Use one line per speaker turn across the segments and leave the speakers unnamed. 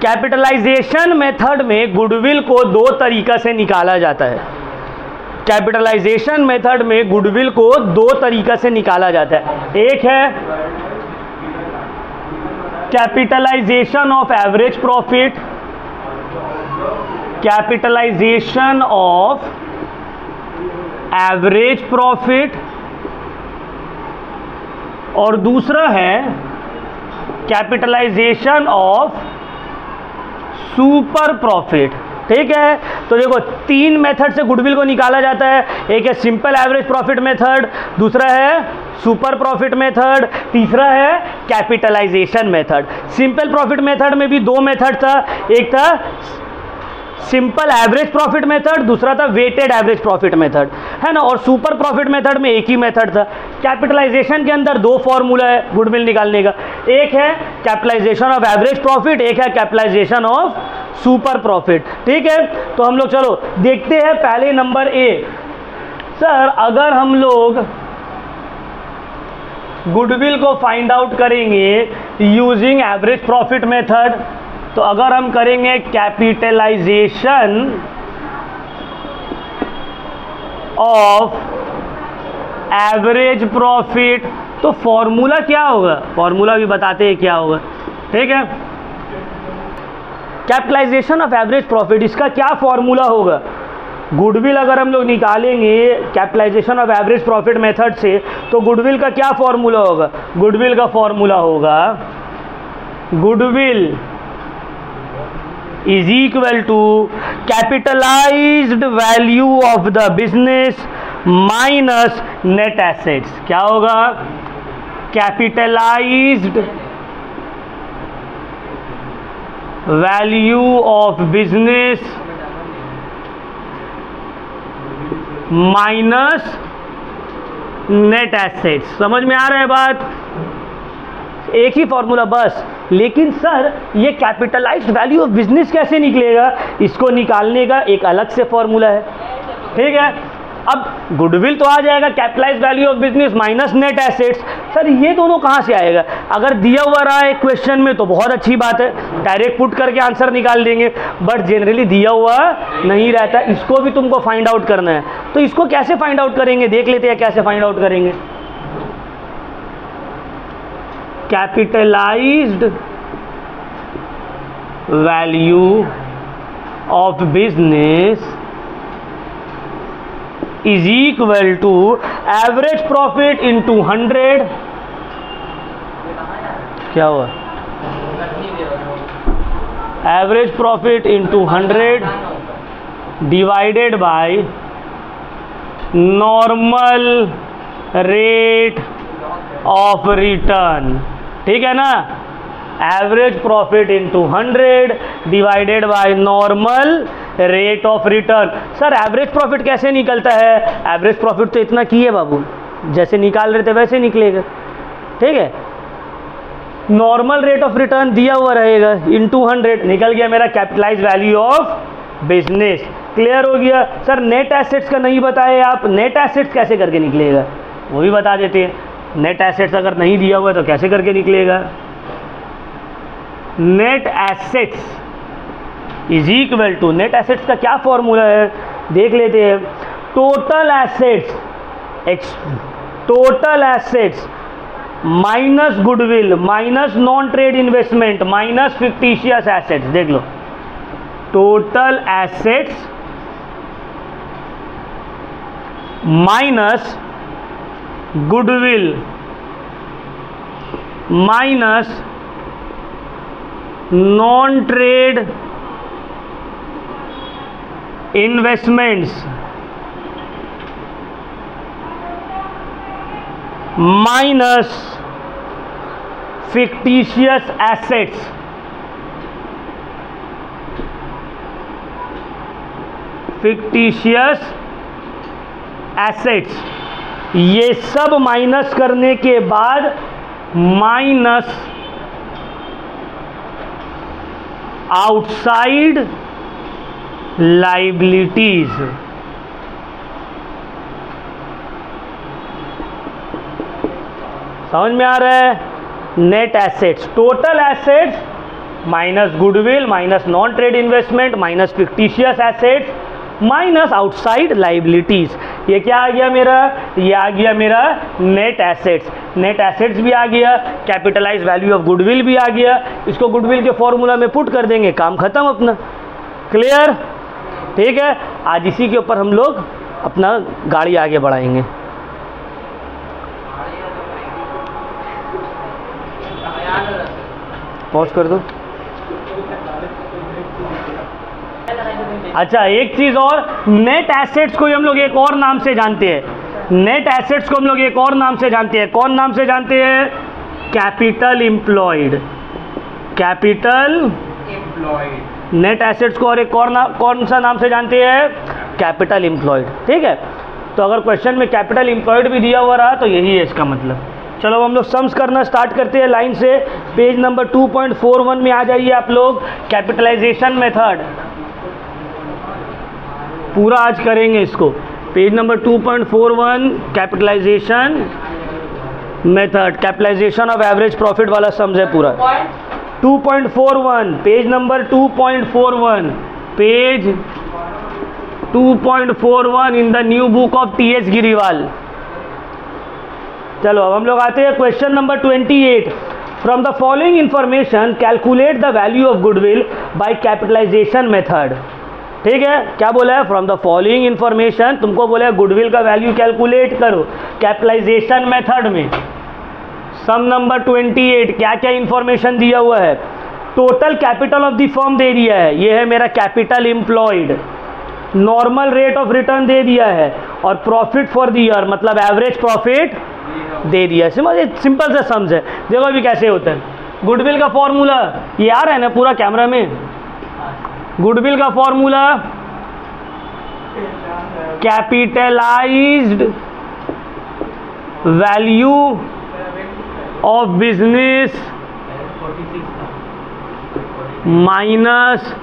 Capitalisation method में goodwill को दो तरीका से निकाला जाता है। कैपिटलाइजेशन मेथड में गुडविल को दो तरीका से निकाला जाता है। एक है capitalisation of average profit, capitalisation of average profit, और दूसरा है कैपिटलाइजेशन ऑफ सुपर प्रॉफिट। ठीक है, तो देखो तीन मेथड से गुडविल को निकाला जाता है। एक है सिंपल एवरेज प्रॉफिट मेथड, दूसरा है सुपर प्रॉफिट मेथड, तीसरा है capitalisation method. Simple profit method में भी दो मेथड था, एक था सिंपल एवरेज प्रॉफिट मेथड, दूसरा था वेटेड एवरेज प्रॉफिट मेथड, है ना। और सुपर प्रॉफिट मेथड में एक ही मेथड था। कैपिटलाइजेशन के अंदर दो फॉर्मूला है गुडविल निकालने का, एक है कैपिटलाइजेशन ऑफ एवरेज प्रॉफिट, एक है कैपिटलाइजेशन ऑफ सुपर प्रॉफिट। ठीक है, तो हम लोग चलो देखते हैं पहले नंबर ए। सर अगर हम लोग गुडविल को फाइंड आउट करेंगे यूजिंग एवरेज प्रॉफिट मेथड, तो अगर हम करेंगे कैपिटलाइजेशन ऑफ एवरेज प्रॉफिट, तो फॉर्मूला क्या होगा, फॉर्मूला भी बताते हैं क्या होगा। ठीक है, कैपिटलाइजेशन ऑफ एवरेज प्रॉफिट, इसका क्या फॉर्मूला होगा। गुडविल अगर हम लोग निकालेंगे capitalisation of average profit method से, तो गुडविल का क्या फॉर्मूला होगा। गुडविल का फॉर्मूला होगा goodwill is equal to capitalized value of the business minus net assets। क्या होगा, capitalized value of business minus net assets। समझ में आ रहा है बात, एक ही फॉर्मूला बस। लेकिन सर ये कैपिटलाइज्ड वैल्यू ऑफ बिजनेस कैसे निकलेगा, इसको निकालने का एक अलग से फॉर्मूला है। ठीक है, अब गुडविल तो आ जाएगा capitalised value of business minus net assets. Sir ये दोनों कहाँ से आएगा, अगर दिया हुआ रहा है क्वेश्चन में तो बहुत अच्छी बात है, डायरेक्ट पुट करके आंसर निकाल देंगे, बट जनरली दिया हुआ नहीं रहता, इसको भी तुमको फाइंड आउट करना है। तो इसको कैसे फाइंड आउट करेंगे, देख लेते हैं कैसे फाइंड आउट करेंगे। Capitalised value of business is equal to average profit into 100। क्या हुआ, average profit into 100 divided by normal rate of return. ठीक है ना, average profit into 100 divided by normal rate of return. Sir average profit कैसे निकलता है, average profit तो इतना की है बाबू, जैसे निकाल रहे थे वैसे निकलेगा। ठीक है, नॉर्मल रेट ऑफ रिटर्न दिया हुआ रहेगा, इंटू 100 निकल गया मेरा capitalised value of business. Clear हो गया। सर नेट एसेट्स का नहीं बताए आप, नेट एसेट्स कैसे करके निकलेगा वो भी बता देते हैं। नेट एसेट्स अगर नहीं दिया हुआ तो कैसे करके निकलेगा, net assets is equal to, net assets का क्या फॉर्मूला है देख लेते हैं। Total assets minus goodwill minus non trade investment minus fictitious assets. देख लो, total assets minus goodwill minus non trade investments minus fictitious assets. Fictitious assets, ये सब माइनस करने के बाद माइनस आउटसाइड लाइबिलिटीज। समझ में आ रहा है। Net assets, total assets minus goodwill minus non trade investment minus fictitious assets minus outside liabilities. ये क्या आ गया मेरा, ये आ गया मेरा नेट एसेट्स। नेट एसेट्स भी आ गया, कैपिटलाइज वैल्यू ऑफ गुडविल भी आ गया। इसको गुडविल के फॉर्मूला में पुट कर देंगे, काम खत्म अपना। क्लियर? ठीक है, आज इसी के ऊपर हम लोग अपना गाड़ी आगे बढ़ाएंगे। पॉज कर दो। अच्छा, एक चीज और, नेट एसेट्स को हम लोग एक और नाम से जानते हैं। नेट एसेट्स को हम लोग एक और नाम से जानते हैं। कौन नाम से जानते हैं? Capital employed. Capital employed net assets को और एक और कौन सा नाम से जानते हैं? Capital employed. ठीक है, तो अगर क्वेश्चन में कैपिटल एम्प्लॉयड भी दिया हुआ रहा तो यही है इसका मतलब। चलो हम लोग सम्स करना स्टार्ट करते हैं लाइन से। पेज नंबर 2.41 में आ जाइए आप लोग। कैपिटलाइजेशन मेथड पूरा आज करेंगे इसको। Page number 2.41 capitalisation method, capitalisation of average profit वाला सम्स है पूरा। 2.41 page number 2.41 page 2.41 in the new book of T H. Giriwal. चलो अब हम लोग आते हैं question number 28। From the following information calculate the value of goodwill by capitalisation method. ठीक है, क्या बोला है? फ्रॉम द फॉलोइंग इंफॉर्मेशन, तुमको बोला है गुडविल का वैल्यू कैलकुलेट करो कैपिटलाइजेशन मेथड में। सम नंबर 28 क्या क्या इंफॉर्मेशन दिया हुआ है? Total capital of the firm दे दिया है, ये है मेरा capital employed. Normal rate of return दे दिया है, और प्रॉफिट फॉर द ईयर मतलब एवरेज प्रॉफिट दे दिया है। सिंपल सा सम्स है। देखो अभी कैसे होता है। गुडविल का फॉर्मूला ये आ रहा है ना पूरा कैमरा में। गुडविल का formula capitalised value of business minus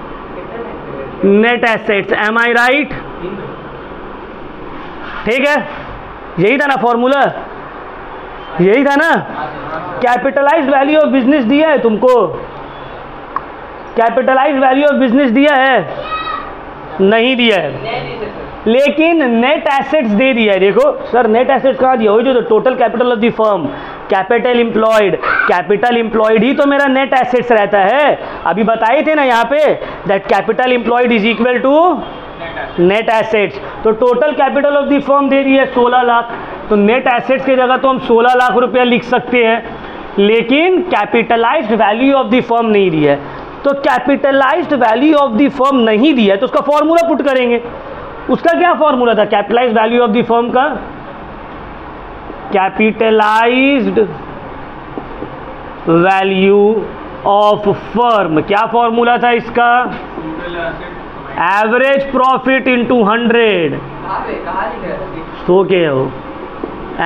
net assets. Am I right? ठीक है, यही था ना फॉर्मूला, यही था ना। कैपिटलाइज्ड वैल्यू ऑफ बिजनेस दिया है तुमको, कैपिटलाइज्ड वैल्यू ऑफ बिजनेस दिया है? नहीं दिया है, लेकिन नेट एसेट्स दे दिया है। देखो सर, नेट एसेट्स कहाँ दिया? वही जो total capital of the firm, capital employed. Capital employed ही तो मेरा नेट एसेट्स रहता है। अभी बताए थे ना यहाँ पे that capital employed is equal to net assets. तो total capital of the firm दे दिया है 16 लाख, तो नेट एसेट्स की जगह तो हम 16 लाख रुपया लिख सकते हैं, लेकिन capitalised value of the firm नहीं दिया है। तो capitalised value of the firm नहीं दिया है तो उसका फॉर्मूला पुट करेंगे। उसका क्या फॉर्मूला था capitalised value of the firm का? Capitalised value of firm. क्या फॉर्मूला था इसका? Average profit into 100। तो क्या हो?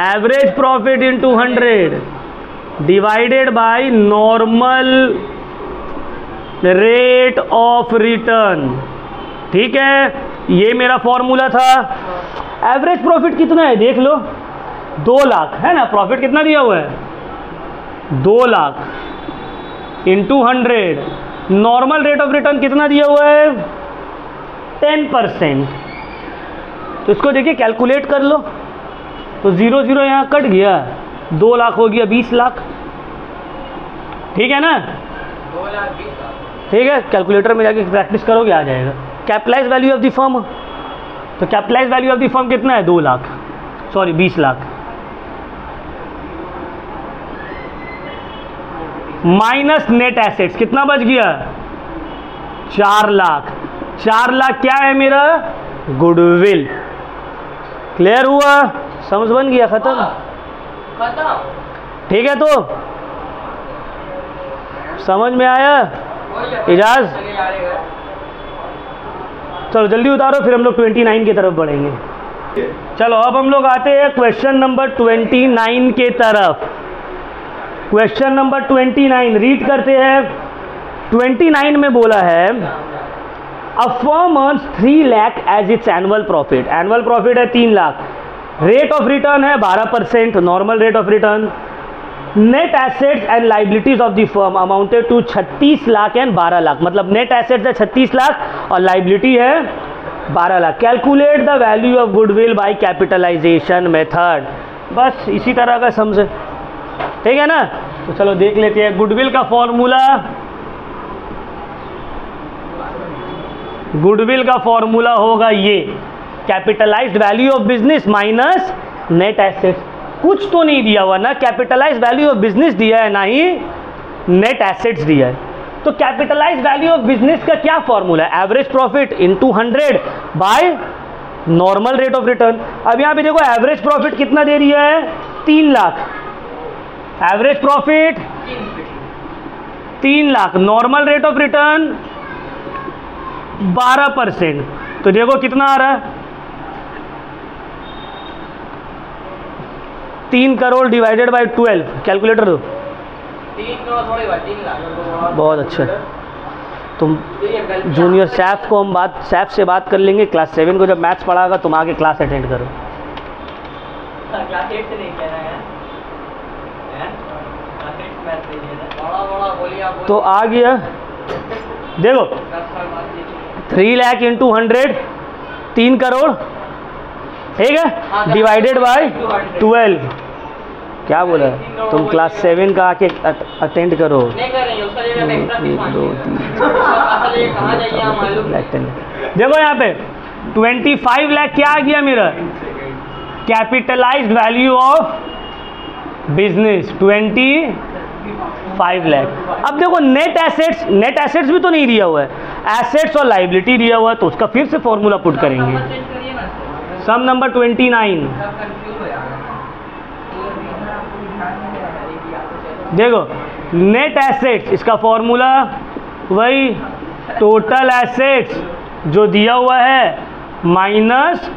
Average profit into 100 divided by normal rate of return. ठीक है, ये मेरा फॉर्मूला था। एवरेज प्रॉफिट कितना है देख लो, 2 लाख है ना। प्रॉफिट कितना दिया हुआ है? 2 lakh into 100। Normal rate of return कितना दिया हुआ है? 10%। तो इसको देखिए कैलकुलेट कर लो, तो 0 0 यहाँ कट गया, 2 लाख हो गया 20 लाख। ठीक है ना?
2 लाख 20 लाख।
ठीक है, कैलकुलेटर में जाके प्रैक्टिस करोगे आ जाएगा। Capitalise value of the firm, तो capitalise value of the firm कितना है? 2 lakh, sorry 20 lakh minus net assets कितना बच गया? 4 लाख। 4 लाख क्या है मेरा? गुडविल। क्लियर हुआ? समझ बन गया? खत्म?
खत्म।
ठीक है, तो समझ में आया इजाज? चलो जल्दी उतारो, फिर हम लोग 29 की तरफ बढ़ेंगे। चलो अब हम लोग आते हैं क्वेश्चन नंबर 29 के तरफ। क्वेश्चन नंबर 29 रीड करते हैं। 29 में बोला है a firm earns 3 lakh as its annual profit. Annual profit है 3 लाख। रेट ऑफ रिटर्न है 12%, normal rate of return. Net assets and liabilities of the firm amounted to 36 lakh and 12 lakh, मतलब नेट एसेट्स है 36 लाख और लाइबिलिटी है 12 lakh. Calculate the value of goodwill by capitalisation method. बस इसी तरह का समझे, ठीक है ना। तो चलो देख लेते हैं गुडविल का फॉर्मूला। गुडविल का फॉर्मूला होगा ये, capitalised value of business minus net assets. कुछ तो नहीं दिया हुआ ना, कैपिटलाइज्ड वैल्यू ऑफ बिजनेस दिया है ना ही नेट एसेट्स दिया है। तो कैपिटलाइज्ड वैल्यू ऑफ बिजनेस का क्या फॉर्मूला है? Average profit into 100 bye normal rate of return. अब यहां पे देखो एवरेज प्रॉफिट कितना दे रही है? 3 lakh. Average profit 3 lakh, normal rate of return 12%। तो देखो कितना आ रहा है, 3 करोड़ डिवाइडेड बाय 12। कैलकुलेटर दो।
3 करोड़ थोड़ी बात, 3 लाख।
बहुत अच्छा। तुम जूनियर सैफ को हम सैफ से बात कर लेंगे। क्लास 7 को जब मैथ्स पढ़ागा तुम आके क्लास अटेंड करो।
क्लास 8 से नहीं कहना है, क्लास 8 मैथ नहीं है। बड़ा बोलिए आप।
तो आ गया, देखो 3 लाख इंटू 100 3 करोड़, ठीक है, डिवाइडेड बाय 12। क्या बोला? तुम क्लास 7 का आके अटेंड करो।
नहीं कर रही, उसका लिए मैं एक्स्ट्रा फीस
1 2 3
कहाँ जाइए आप मालूम।
देखो यहाँ पे 25 लाख क्या आ गया मेरा? Capitalised value of business 25 lakh. अब देखो नेट एसेट्स भी तो नहीं दिया हुआ है, एसेट्स और लाइबिलिटी दिया हुआ है, तो उसका फिर से फॉर्मूला पुट करेंगे। सम नंबर 29। देखो नेट एसेट्स, इसका फॉर्मूला वही टोटल एसेट्स जो दिया हुआ है माइनस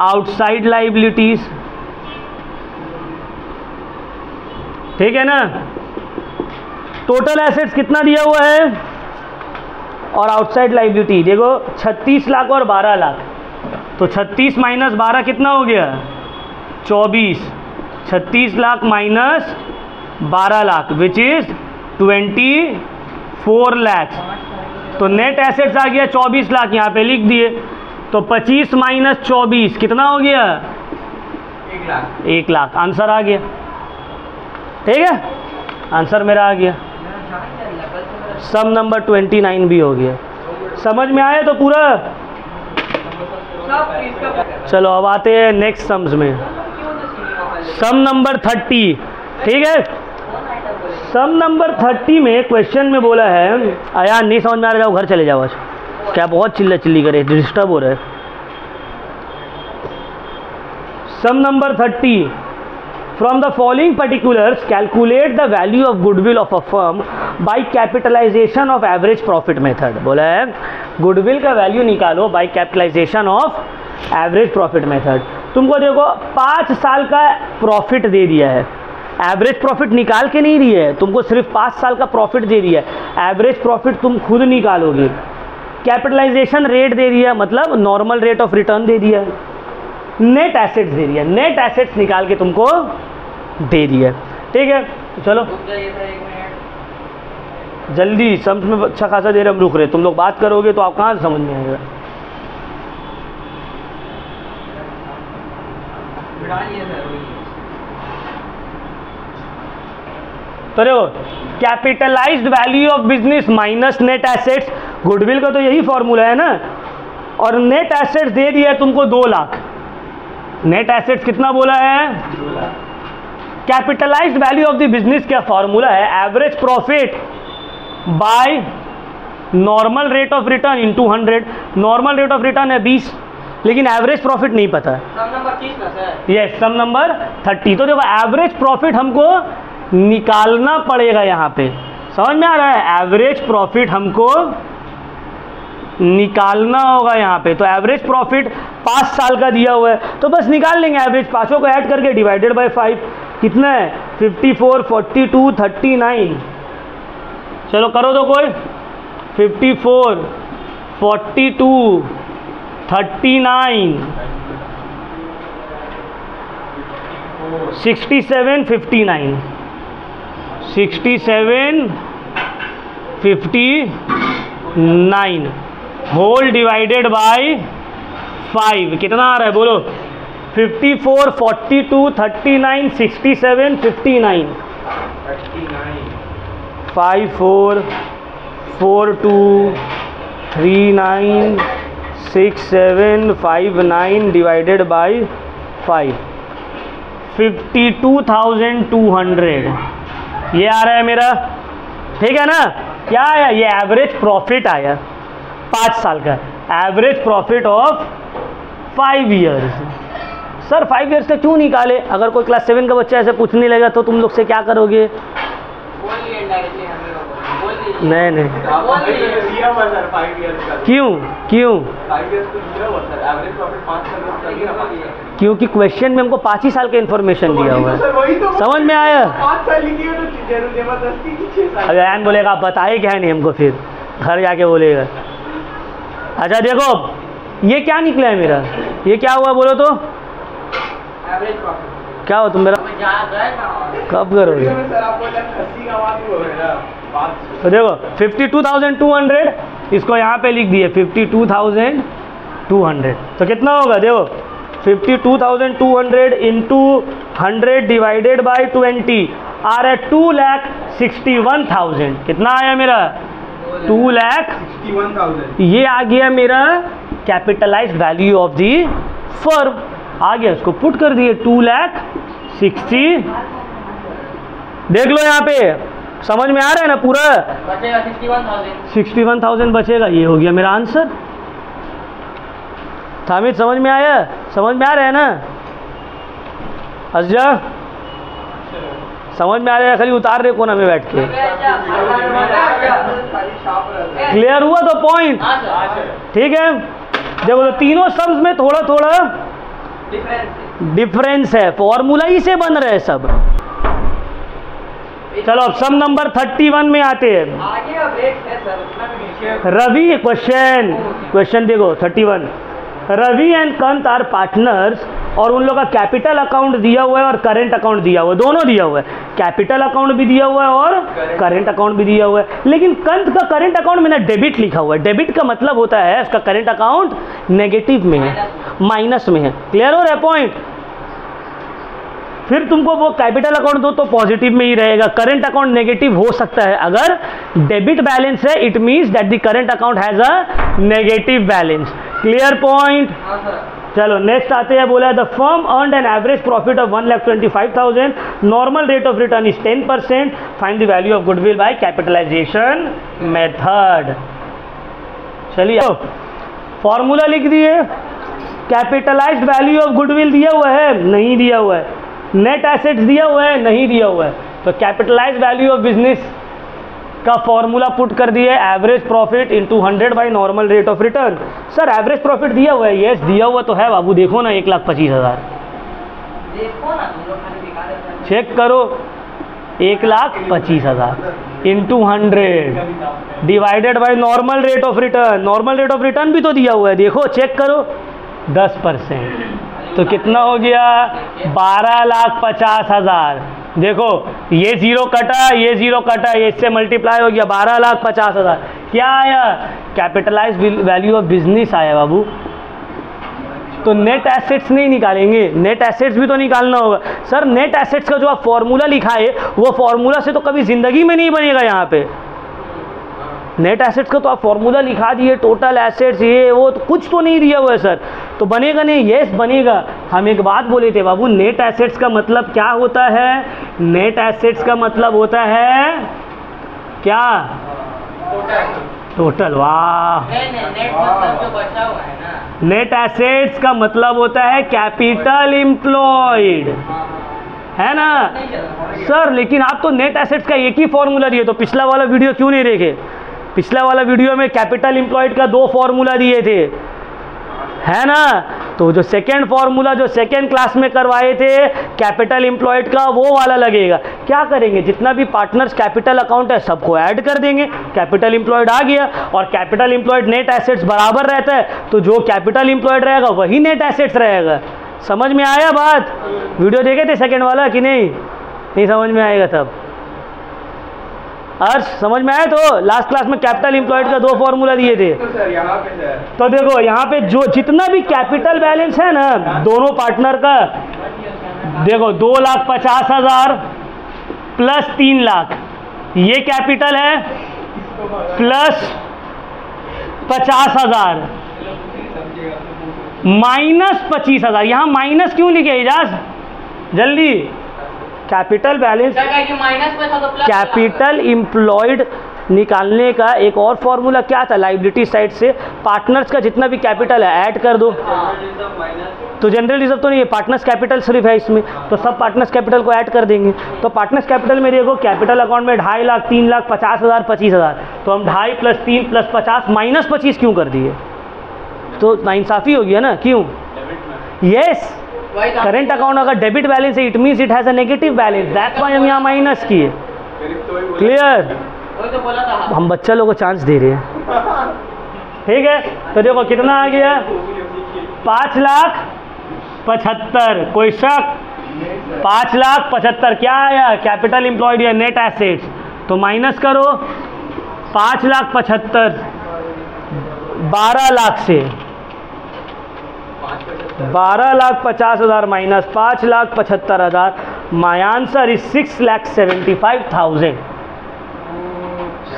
आउटसाइड लाइबिलिटीज, ठीक है ना। टोटल एसेट्स कितना दिया हुआ है और आउटसाइड लाइबिलिटी देखो 36 लाख और 12 लाख। तो 36 माइनस 12 कितना हो गया? 24। 36 lakh minus 12 lakh which is 24 lakh. तो नेट एसेट्स आ गया 24 लाख, यहाँ पे लिख दिए। तो 25 माइनस 24 कितना हो गया? 1 लाख। आंसर आ गया, ठीक है, आंसर मेरा आ गया। सम नंबर 29 भी हो गया। समझ में आया तो पूरा? चलो अब आते हैं नेक्स्ट सम्स में। सम नंबर 30, ठीक है। सम नंबर 30 में क्वेश्चन में बोला है, यार नहीं समझ में आ रहा, जाओ घर चले जाओ। आज क्या बहुत चिल्ला चिल्ली करे, डिस्टर्ब हो रहा है। Sum number 30, from the following particulars calculate the value of goodwill of a firm by capitalisation of average profit method. बोला है गुडविल का वैल्यू निकालो by capitalisation of average profit method. तुमको देखो 5 साल का प्रॉफिट दे दिया है, एवरेज प्रॉफिट निकाल के नहीं दिया है, तुमको सिर्फ 5 साल का प्रॉफिट दे दिया है। एवरेज प्रॉफिट तुम खुद निकालोगे। कैपिटलाइजेशन रेट दे दिया, मतलब नॉर्मल रेट ऑफ रिटर्न दे दिया। नेट एसेट्स दे दिया, नेट एसेट्स निकाल के तुमको दे दिया, ठीक है। तो चलो जल्दी, समझ में अच्छा खासा देर हम रुक रहे, तुम लोग बात करोगे तो आप कहाँ से समझ में आएगा। तो देखो capitalised value of business minus net assets, goodwill का तो यही फॉर्मूला है ना। और नेट एसेट्स दे दिया तुमको 2 लाख। नेट एसेट्स कितना बोला है? Capitalised value of the business क्या फॉर्मूला है? Average profit by normal rate of return into 100। Normal rate of return है 20, लेकिन एवरेज प्रॉफिट नहीं पता है।
सम नंबर 30 ना सर?
यस, सम नंबर 30। तो देखो एवरेज प्रॉफिट हमको निकालना पड़ेगा यहाँ पे, समझ में आ रहा है? एवरेज प्रॉफिट हमको निकालना होगा यहाँ पे। तो एवरेज प्रॉफिट 5 साल का दिया हुआ है, तो बस निकाल लेंगे एवरेज, पाँचों को ऐड करके डिवाइडेड बाय 5 कितना है? 54, 42, 39। चलो करो तो कोई। 54, 42, 39, 67, 59। 67 59 होल डिवाइडेड बाय 5 कितना आ रहा है बोलो? 54 42 39 67 59 54 42 39 67 59 डिवाइडेड बाय 5 52,200 ये आ रहा है मेरा। ठीक है ना? क्या आया? ये एवरेज प्रॉफिट आया 5 साल का, average profit of 5 years. Sir 5 years का क्यों निकाले? अगर कोई क्लास 7 का बच्चा ऐसे पूछने लगेगा तो तुम लोग से क्या करोगे? नहीं नहीं, क्यों क्यों? क्योंकि क्वेश्चन में हमको 5 ही साल का इन्फॉर्मेशन दिया हुआ है। समझ में आया? अब एन बोलेगा आप बताए क्या है नहीं हमको, फिर घर जाके बोलेगा। अच्छा देखो ये क्या निकला है मेरा, ये क्या हुआ बोलो तो? क्या हो तुम मेरा कब करोगे? तो देखो 52,200 इसको यहाँ पे लिख दिए 52,200। तो कितना होगा देखो 52,200 इंटू 100 डिवाइडेड बाई 20 आ रहा है 2,61,000। कितना आया मेरा? 2,61,000। ये आ गया मेरा capitalised value of the firm आ गया, उसको पुट कर दिए 2,60,000। देख लो यहाँ पे समझ में आ रहा है ना पूरा? बचेगा 61,000 बचेगा। ये हो गया मेरा आंसर। थामिद समझ में आया? समझ में आ रहा है ना? अज्जा समझ में आ रहा है? खाली उतार रहे कोना में बैठ के। क्लियर हुआ तो पॉइंट? ठीक है। देखो तो तीनों सम्स में थोड़ा थोड़ा डिफरेंस है, फॉर्मूला ही से बन रहे हैं सब। चलो अब सम नंबर 31 में आते हैं। रवि क्वेश्चन देखो 31। रवि एंड कंत आर पार्टनर्स और उन लोग का कैपिटल अकाउंट दिया हुआ है और करेंट अकाउंट दिया हुआ है, दोनों दिया हुआ है। कैपिटल अकाउंट भी दिया हुआ है और करेंट अकाउंट भी दिया हुआ है। लेकिन कंत का करेंट अकाउंट में ना डेबिट लिखा हुआ है। डेबिट का मतलब होता है उसका करेंट अकाउंट नेगेटिव में है, माइनस में है। क्लियर हो रहा है पॉइंट? फिर तुमको वो कैपिटल अकाउंट दो तो पॉजिटिव में ही रहेगा, करेंट अकाउंट नेगेटिव हो सकता है। अगर डेबिट बैलेंस है it means that the current account has a negative balance. Clear point? चलो नेक्स्ट आते हैं। बोला the firm earned an average profit of 1,25,000, normal rate of return is 10%, find the value of goodwill by capitalisation method. चलिए formula लिख दिए। Capitalised value of goodwill दिया हुआ है? नहीं दिया हुआ है। नेट एसेट्स दिया हुआ है? नहीं दिया हुआ है। तो कैपिटलाइज्ड वैल्यू ऑफ बिजनेस का फॉर्मूला पुट कर दिए average profit into 100 by normal rate of return. Sir average profit दिया हुआ है? यस दिया हुआ तो है बाबू, देखो ना 1,25,000 चेक करो। 1,25,000 into 100 divided by normal rate of return. Normal rate of return भी तो दिया हुआ है, देखो चेक करो 10%। तो कितना हो गया? 12,50,000। देखो ये जीरो कटा, ये जीरो कटा, ये इससे मल्टीप्लाई हो गया 12,50,000। क्या आया? कैपिटलाइज्ड वैल्यू ऑफ बिजनेस आया बाबू। तो नेट एसेट्स नहीं निकालेंगे, नेट एसेट्स भी तो निकालना होगा। सर नेट एसेट्स का जो आप फॉर्मूला लिखा है वो फॉर्मूला से तो कभी जिंदगी में नहीं बनेगा। यहाँ पे नेट एसेट्स का तो आप फॉर्मूला लिखा दिए, टोटल एसेट्स ये वो, तो कुछ तो नहीं दिया हुआ है सर, तो बनेगा नहीं। यस बनेगा। हम एक बात बोले थे बाबू, नेट एसेट्स का मतलब क्या होता है? नेट एसेट्स का मतलब होता है क्या? टोटल। वाह, नेट एसेट्स का मतलब होता है कैपिटल एम्प्लॉयड, है ना सर? लेकिन आप तो नेट एसेट्स का एक ही फॉर्मूला दिए, तो पिछला वाला वीडियो क्यों नहीं देखे? पिछला वाला वीडियो में कैपिटल एम्प्लॉयड का 2 फॉर्मूला दिए थे, है ना? तो जो सेकेंड फॉर्मूला जो सेकेंड क्लास में करवाए थे कैपिटल एम्प्लॉयड का, वो वाला लगेगा। क्या करेंगे? जितना भी पार्टनर्स कैपिटल अकाउंट है सबको ऐड कर देंगे, कैपिटल एम्प्लॉयड आ गया। और कैपिटल एम्प्लॉयड नेट एसेट्स बराबर रहता है, तो जो कैपिटल एम्प्लॉयड रहेगा वही नेट एसेट्स रहेगा। समझ में आया बात? वीडियो देखे थे सेकेंड वाला कि नहीं? नहीं समझ में आएगा तब। अर्श समझ में आया? तो लास्ट क्लास में कैपिटल एम्प्लॉयड का 2 फॉर्मूला दिए थे।
तो सर यहाँ पे सर
तो देखो यहाँ पे जो जितना भी कैपिटल बैलेंस है ना दोनों पार्टनर का, देखो 2,50,000 प्लस 3 लाख, ये कैपिटल है, प्लस 50,000 माइनस 25,000। यहाँ माइनस क्यों लिखे इजाज? जल्दी, कैपिटल बैलेंस,
माइनस में था तो प्लस।
कैपिटल एम्प्लॉयड निकालने का एक और फॉर्मूला क्या था? लाइबिलिटी साइड से पार्टनर्स का जितना भी कैपिटल है ऐड कर दो। तो जनरल रिजर्व तो नहीं है, पार्टनर्स कैपिटल सिर्फ है इसमें, तो सब पार्टनर्स कैपिटल को ऐड कर देंगे। तो पार्टनर्स कैपिटल में देखो कैपिटल अकाउंट में 2.5 लाख, 3 लाख, 50,000, 25,000, तो हम 2.5 + 3 + 50 माइनस 25 क्यों कर दिए? तो नाइंसाफ़ी हो गया ना, क्यों? यस, करेंट अकाउंट अगर डेबिट बैलेंस है it means it has a negative balance, that's why हम यहाँ माइनस किए। क्लियर?
वही तो बोला था।
हम बच्चा लोगों को चांस दे रहे हैं, ठीक है? तो देखो कितना आ गया, 5,75,000। कोई शक? 5,75,000 क्या आया? कैपिटल एम्प्लॉयड या नेट एसेट्स। तो माइनस करो 5,75,000 12 लाख से, 12,50,000 minus 5,75,000, my answer is 6,75,000।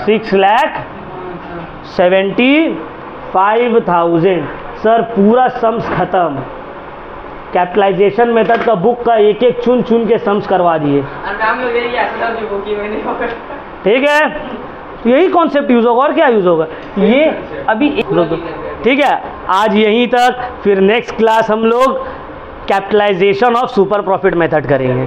6,75,000। Sir पूरा सम्स खत्म। कैपिटलाइजेशन मेथड का बुक का एक एक चुन चुन के सम्स करवा दिए, ठीक है? तो यही कॉन्सेप्ट यूज़ होगा और क्या यूज़ होगा ये अभी ठीक है? आज यहीं तक, फिर नेक्स्ट क्लास हम लोग capitalization of super profit method करेंगे।